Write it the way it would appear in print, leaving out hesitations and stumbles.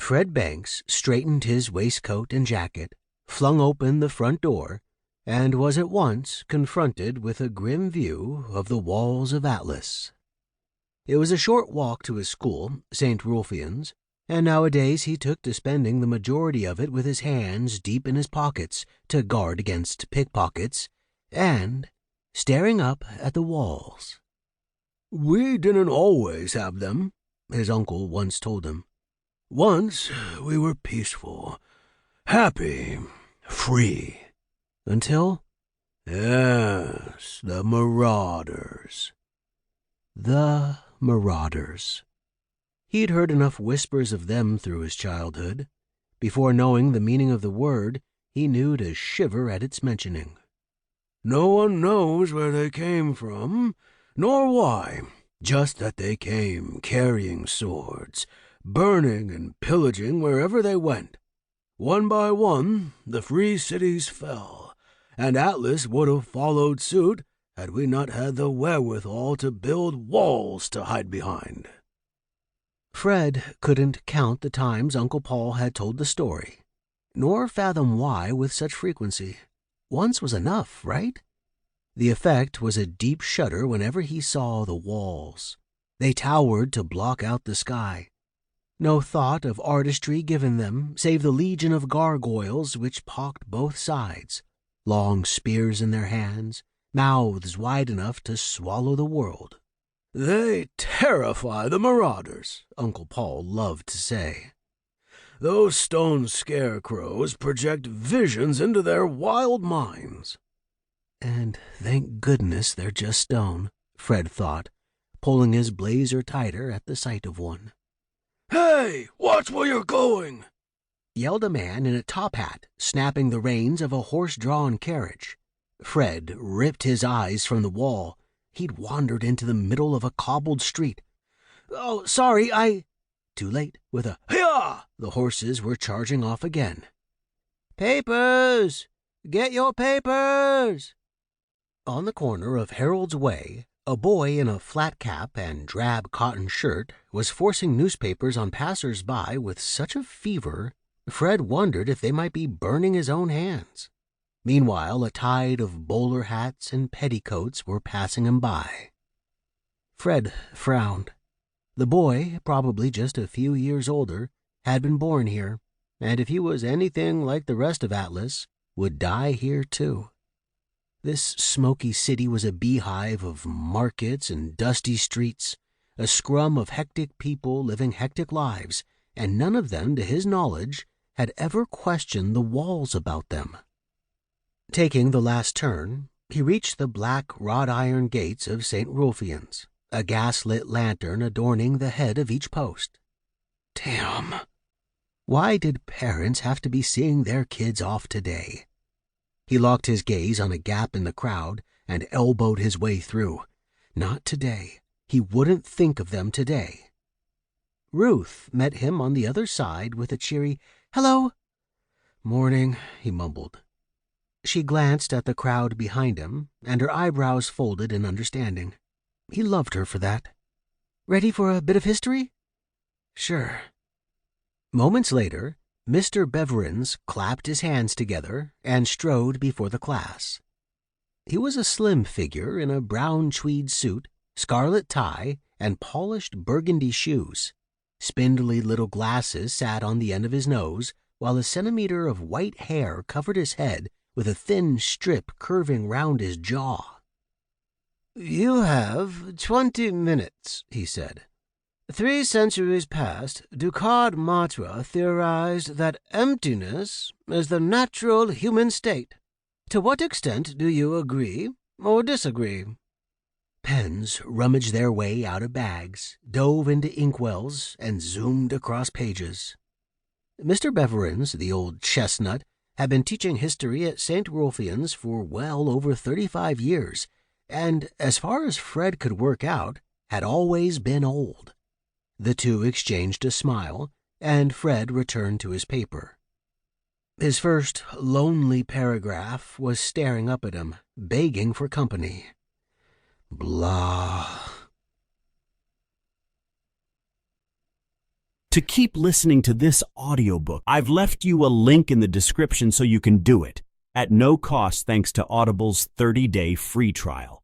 Fred Banks straightened his waistcoat and jacket, flung open the front door, and was at once confronted with a grim view of the walls of Atlas. It was a short walk to his school, St. Rulfian's, and nowadays he took to spending the majority of it with his hands deep in his pockets to guard against pickpockets, and staring up at the walls. "We didn't always have them," his uncle once told him. "Once we were peaceful, happy, free, until, yes, the marauders." The marauders. He'd heard enough whispers of them through his childhood. Before knowing the meaning of the word, he knew to shiver at its mentioning. No one knows where they came from, nor why, just that they came carrying swords, burning and pillaging wherever they went. One by one, the free cities fell, and Atlas would have followed suit had we not had the wherewithal to build walls to hide behind. Fred couldn't count the times Uncle Paul had told the story, nor fathom why with such frequency. Once was enough, right? The effect was a deep shudder whenever he saw the walls. They towered to block out the sky. No thought of artistry given them, save the legion of gargoyles which pocked both sides, long spears in their hands, mouths wide enough to swallow the world. "They terrify the marauders," Uncle Paul loved to say. "Those stone scarecrows project visions into their wild minds." And thank goodness they're just stone, Fred thought, pulling his blazer tighter at the sight of one. "Hey, watch where you're going!" yelled a man in a top hat, snapping the reins of a horse-drawn carriage. Fred ripped his eyes from the wall. He'd wandered into the middle of a cobbled street. "Oh, sorry, Too late. With a "Hi-yah!" the horses were charging off again. "Papers! Get your papers!" On the corner of Harold's Way, a boy in a flat cap and drab cotton shirt was forcing newspapers on passers-by with such a fever, Fred wondered if they might be burning his own hands. Meanwhile, a tide of bowler hats and petticoats were passing him by. Fred frowned. The boy, probably just a few years older, had been born here, and if he was anything like the rest of Atlas, would die here too. This smoky city was a beehive of markets and dusty streets, a scrum of hectic people living hectic lives, and none of them, to his knowledge, had ever questioned the walls about them. Taking the last turn, he reached the black wrought-iron gates of St. Rulfian's, a gas-lit lantern adorning the head of each post. Damn! Why did parents have to be seeing their kids off today? He locked his gaze on a gap in the crowd and elbowed his way through. Not today. He wouldn't think of them today. Ruth met him on the other side with a cheery, "Hello." "Morning," he mumbled. She glanced at the crowd behind him, and her eyebrows folded in understanding. He loved her for that. "Ready for a bit of history?" "Sure." Moments later, Mr. Beverins clapped his hands together and strode before the class. He was a slim figure in a brown tweed suit, scarlet tie, and polished burgundy shoes. Spindly little glasses sat on the end of his nose, while a centimeter of white hair covered his head with a thin strip curving round his jaw. "You have 20 minutes, he said. 3 centuries past, Ducard Matra theorized that emptiness is the natural human state. To what extent do you agree or disagree?" Pens rummaged their way out of bags, dove into inkwells, and zoomed across pages. Mr. Beverins, the old chestnut, had been teaching history at St. Rulfian's for well over 35 years, and, as far as Fred could work out, had always been old. The two exchanged a smile, and Fred returned to his paper. His first lonely paragraph was staring up at him, begging for company. Blah. To keep listening to this audiobook, I've left you a link in the description so you can do it, at no cost thanks to Audible's 30-day free trial.